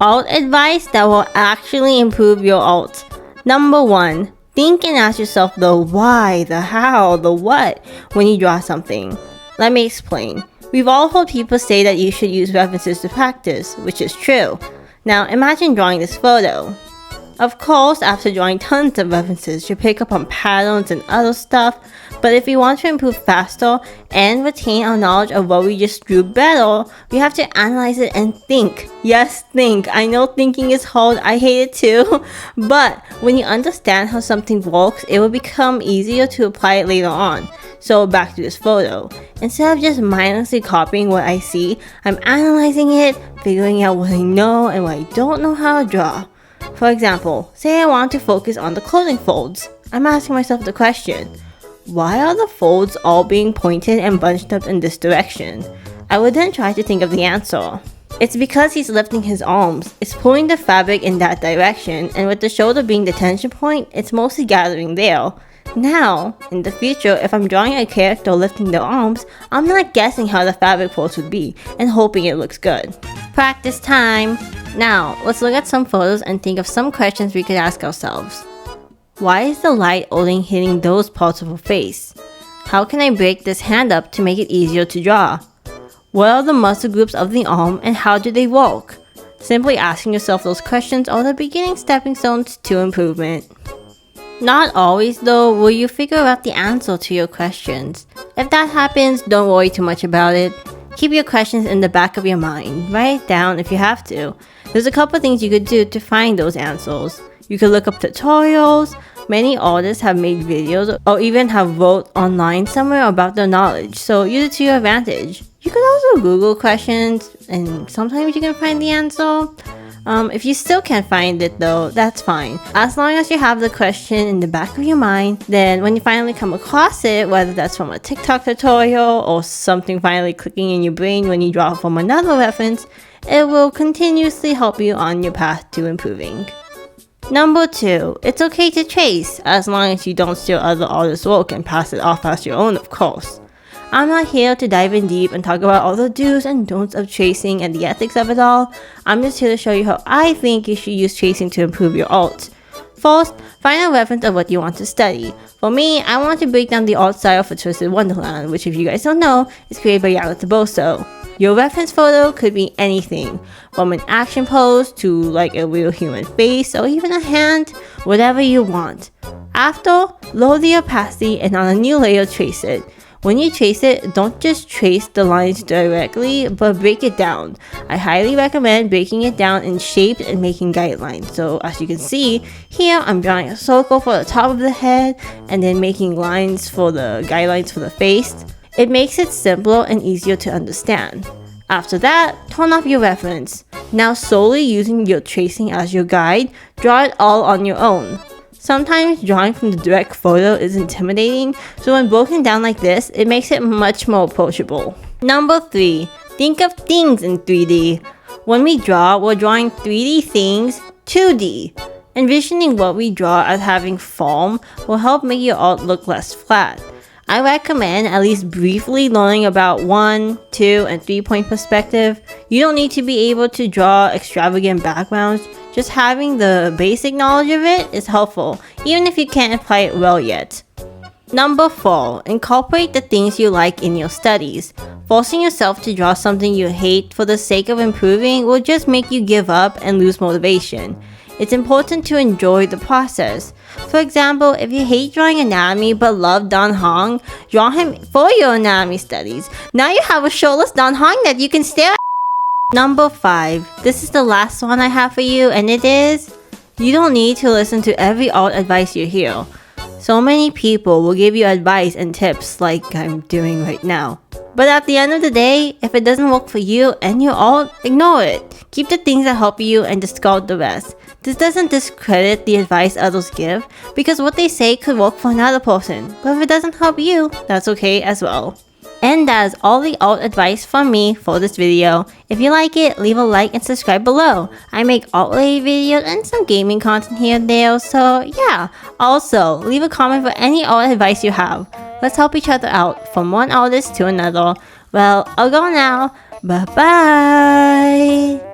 Alt advice that will actually improve your alt. Number 1. Think and ask yourself the why, the how, the what when you draw something. Let me explain. We've all heard people say that you should use references to practice, which is true. Now imagine drawing this photo. Of course, after drawing tons of references, you pick up on patterns and other stuff, but if we want to improve faster and retain our knowledge of what we just drew better, we have to analyze it and think. Yes, think. I know thinking is hard, I hate it too, but when you understand how something works, it will become easier to apply it later on. So back to this photo. Instead of just mindlessly copying what I see, I'm analyzing it, figuring out what I know and what I don't know how to draw. For example, say I want to focus on the clothing folds. I'm asking myself the question, why are the folds all being pointed and bunched up in this direction? I would then try to think of the answer. It's because he's lifting his arms. It's pulling the fabric in that direction, and with the shoulder being the tension point, it's mostly gathering there. Now, in the future, if I'm drawing a character lifting their arms, I'm not guessing how the fabric folds would be and hoping it looks good. Practice time! Now, let's look at some photos and think of some questions we could ask ourselves. Why is the light only hitting those parts of her face? How can I break this hand up to make it easier to draw? What are the muscle groups of the arm and how do they work? Simply asking yourself those questions are the beginning stepping stones to improvement. Not always though will you figure out the answer to your questions. If that happens, don't worry too much about it. Keep your questions in the back of your mind. Write it down if you have to. There's a couple things you could do to find those answers. You could look up tutorials. Many artists have made videos or even have wrote online somewhere about their knowledge, so use it to your advantage. You could also Google questions and sometimes you can find the answer. If you still can't find it though, that's fine. As long as you have the question in the back of your mind, then when you finally come across it, whether that's from a TikTok tutorial or something finally clicking in your brain when you draw from another reference, it will continuously help you on your path to improving. Number 2, it's okay to trace, as long as you don't steal other artists' work and pass it off as your own, of course. I'm not here to dive in deep and talk about all the do's and don'ts of tracing and the ethics of it all. I'm just here to show you how I think you should use tracing to improve your art. First, find a reference of what you want to study. For me, I want to break down the art style for Twisted Wonderland, which if you guys don't know, is created by Yago Taboso. Your reference photo could be anything, from an action pose to like a real human face or even a hand, whatever you want. After, lower the opacity and on a new layer trace it. When you trace it, don't just trace the lines directly, but break it down. I highly recommend breaking it down in shapes and making guidelines. So as you can see, here I'm drawing a circle for the top of the head and then making lines for the guidelines for the face. It makes it simpler and easier to understand. After that, turn off your reference. Now solely using your tracing as your guide, draw it all on your own. Sometimes drawing from the direct photo is intimidating, so when broken down like this, it makes it much more approachable. Number 3, think of things in 3D. When we draw, we're drawing 3D things 2D. Envisioning what we draw as having form will help make your art look less flat. I recommend at least briefly learning about 1, 2, and 3 point perspective. You don't need to be able to draw extravagant backgrounds. Just having the basic knowledge of it is helpful, even if you can't apply it well yet. Number 4, incorporate the things you like in your studies. Forcing yourself to draw something you hate for the sake of improving will just make you give up and lose motivation. It's important to enjoy the process. For example, if you hate drawing anatomy but love Dan Hong, draw him for your anatomy studies. Now you have a shirtless Dan Hong that you can stare at. Number 5. This is the last one I have for you, and it is, you don't need to listen to every art advice you hear. So many people will give you advice and tips like I'm doing right now. But at the end of the day, if it doesn't work for you and your art, ignore it. Keep the things that help you and discard the rest. This doesn't discredit the advice others give, because what they say could work for another person. But if it doesn't help you, that's okay as well. And that is all the art advice from me for this video. If you like it, leave a like and subscribe below. I make art related videos and some gaming content here and there, so yeah. Also, leave a comment for any art advice you have. Let's help each other out from one artist to another. Well, I'll go now. Bye bye.